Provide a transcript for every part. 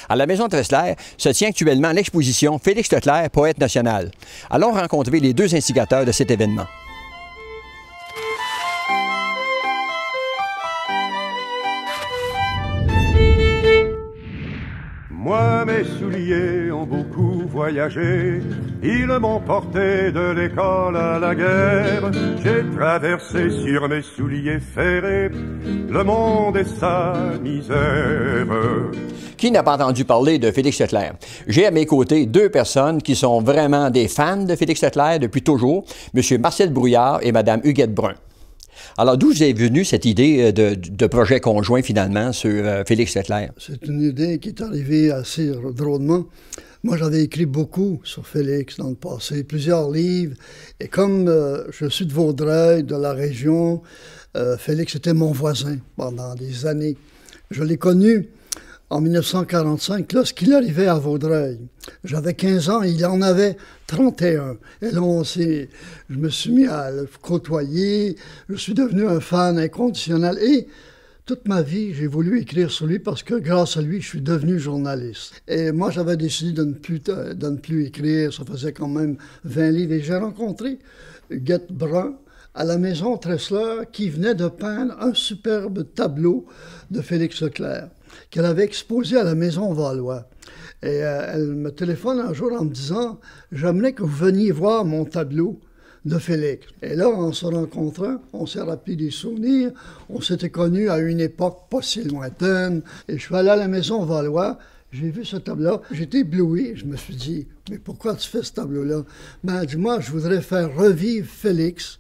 À la Maison Tressler se tient actuellement l'exposition Félix Leclerc, poète national. Allons rencontrer les deux instigateurs de cet événement. Moi, mes souliers ont beaucoup voyagé, ils m'ont porté de l'école à la guerre. J'ai traversé sur mes souliers ferrés le monde et sa misère. Qui n'a pas entendu parler de Félix Leclerc? J'ai à mes côtés deux personnes qui sont vraiment des fans de Félix Leclerc depuis toujours, M. Marcel Brouillard et Mme Huguette Brun. Alors, d'où est venue cette idée de projet conjoint, finalement, sur Félix Leclerc? C'est une idée qui est arrivée assez drôlement. Moi, j'avais écrit beaucoup sur Félix dans le passé, plusieurs livres. Et comme je suis de Vaudreuil, de la région, Félix était mon voisin pendant des années. Je l'ai connu en 1945, lorsqu'il arrivait à Vaudreuil. J'avais 15 ans, il en avait 31. Et là, je me suis mis à le côtoyer. Je suis devenu un fan inconditionnel. Et toute ma vie, j'ai voulu écrire sur lui parce que grâce à lui, je suis devenu journaliste. Et moi, j'avais décidé de ne plus écrire. Ça faisait quand même 20 livres. Et j'ai rencontré Huguette Brun à la Maison Tressler qui venait de peindre un superbe tableau de Félix Leclerc qu'elle avait exposé à la Maison Valois. Et elle me téléphone un jour en me disant « J'aimerais que vous veniez voir mon tableau de Félix. » Et là, en se rencontrant, on s'est rappelé des souvenirs. On s'était connus à une époque pas si lointaine. Et je suis allé à la Maison Valois. J'ai vu ce tableau-là, j'étais ébloui. Je me suis dit, mais pourquoi tu fais ce tableau-là? Ben, elle dit, moi, je voudrais faire revivre Félix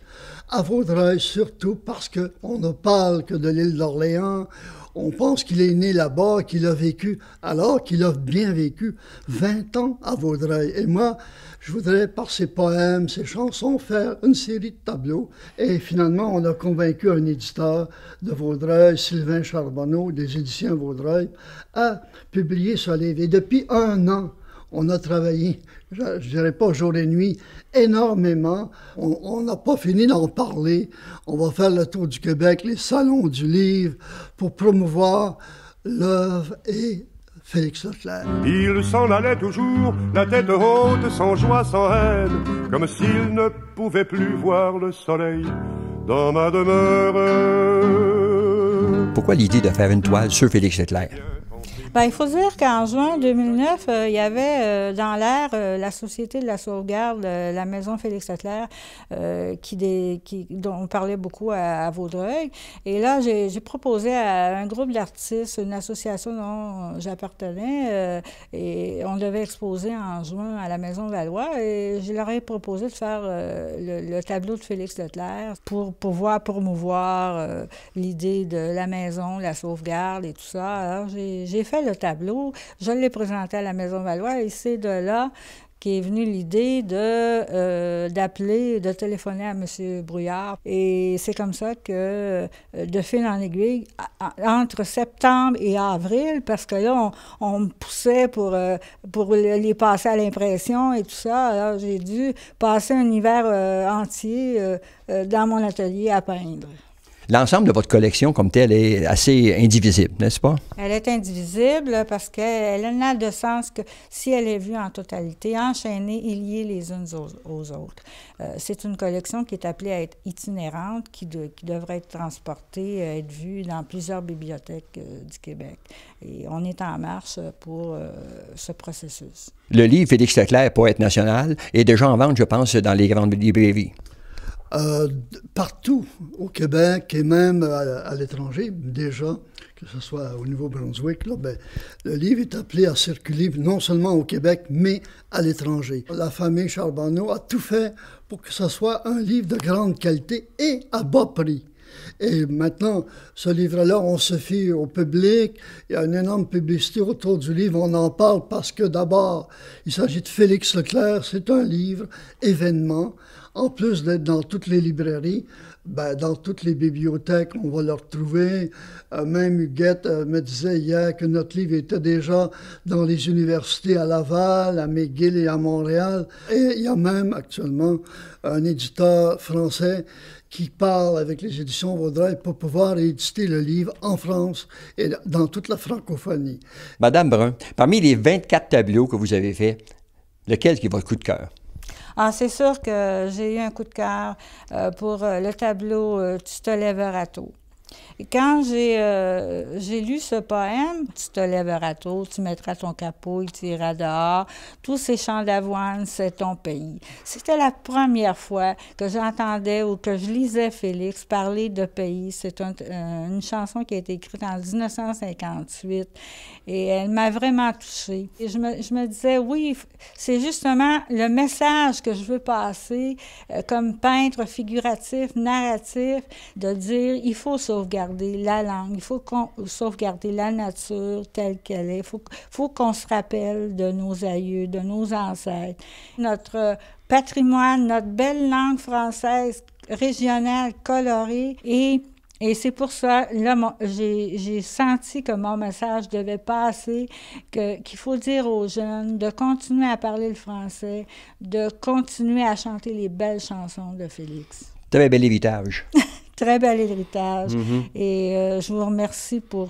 à Vaudreuil, surtout parce qu'on ne parle que de l'île d'Orléans. On pense qu'il est né là-bas, qu'il a vécu, alors qu'il a bien vécu 20 ans à Vaudreuil. Et moi, je voudrais, par ses poèmes, ses chansons, faire une série de tableaux. Et finalement, on a convaincu un éditeur de Vaudreuil, Sylvain Charbonneau, des éditions Vaudreuil, à publier ce livre. Et depuis 1 an, on a travaillé, je ne dirais pas jour et nuit, énormément. On n'a pas fini d'en parler. On va faire le tour du Québec, les salons du livre, pour promouvoir l'œuvre et Félix Leclerc. Il s'en allait toujours, la tête haute, sans joie, sans haine, comme s'il ne pouvait plus voir le soleil dans ma demeure. Pourquoi l'idée de faire une toile sur Félix Leclerc? Bien, il faut dire qu'en juin 2009, il y avait dans l'air la Société de la sauvegarde, la Maison Félix Leclerc, dont on parlait beaucoup à Vaudreuil. Et là, j'ai proposé à un groupe d'artistes, une association dont j'appartenais, et on devait exposer en juin à la Maison Valois. Et je leur ai proposé de faire le tableau de Félix Leclerc pour pouvoir promouvoir l'idée de la maison, la sauvegarde et tout ça. Alors, j'ai fait le tableau, je l'ai présenté à la Maison Valois et c'est de là qu'est venue l'idée de téléphoner à M. Brouillard. Et c'est comme ça que, de fil en aiguille, entre septembre et avril, parce que là, on me poussait pour les passer à l'impression et tout ça, alors j'ai dû passer un hiver entier dans mon atelier à peindre. L'ensemble de votre collection comme telle est assez indivisible, n'est-ce pas? Elle est indivisible parce qu'elle n'a de sens que si elle est vue en totalité, enchaînée et liée les unes aux autres. C'est une collection qui est appelée à être itinérante, qui devrait être transportée, être vue dans plusieurs bibliothèques du Québec. Et on est en marche pour ce processus. Le livre Félix Leclerc, poète national, est déjà en vente, je pense, dans les grandes librairies. Partout au Québec et même à l'étranger, déjà, que ce soit au Nouveau-Brunswick, là, le livre est appelé à circuler non seulement au Québec, mais à l'étranger. La famille Charbonneau a tout fait pour que ce soit un livre de grande qualité et à bas prix. Et maintenant, ce livre-là, on se fie au public. Il y a une énorme publicité autour du livre. On en parle parce que d'abord, il s'agit de Félix Leclerc. C'est un livre événement. En plus d'être dans toutes les librairies, ben, dans toutes les bibliothèques, on va le retrouver. Même Huguette me disait hier que notre livre était déjà dans les universités à Laval, à McGill et à Montréal. Et il y a même actuellement un éditeur français qui parle avec les éditions Vaudreuil pour pouvoir éditer le livre en France et dans toute la francophonie. Madame Brun, parmi les 24 tableaux que vous avez faits, lequel qui est votre coup de cœur? Ah, c'est sûr que j'ai eu un coup de cœur pour le tableau « Tu te lèveras tôt ». Et quand j'ai lu ce poème, « Tu te lèveras tôt, tu mettras ton capot, il t'ira dehors, tous ces champs d'avoine, c'est ton pays ». C'était la première fois que j'entendais ou que je lisais Félix parler de pays. C'est une chanson qui a été écrite en 1958 et elle m'a vraiment touchée. Et je me disais, oui, c'est justement le message que je veux passer comme peintre figuratif, narratif, de dire, il faut sauvegarder la langue, il faut sauvegarder la nature telle qu'elle est, il faut qu'on se rappelle de nos aïeux, de nos ancêtres. Notre patrimoine, notre belle langue française régionale, colorée, et c'est pour ça, là, j'ai senti que mon message devait passer, qu'il faut dire aux jeunes de continuer à parler le français, de continuer à chanter les belles chansons de Félix. Très bel héritage. Très bel héritage. Et je vous remercie pour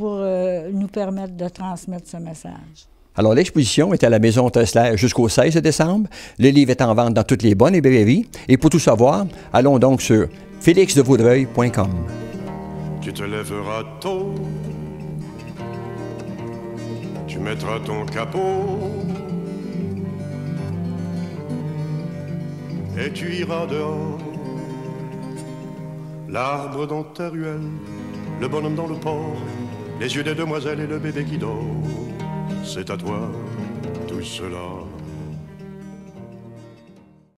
nous permettre de transmettre ce message. Alors, l'exposition est à la Maison Tressler jusqu'au 16 décembre. Le livre est en vente dans toutes les bonnes librairies. Et pour tout savoir, allons donc sur félixdevaudreuil.com. Tu te lèveras tôt, tu mettras ton capot et tu iras dehors. L'arbre dans ta ruelle, le bonhomme dans le port, les yeux des demoiselles et le bébé qui dort. C'est à toi tout cela.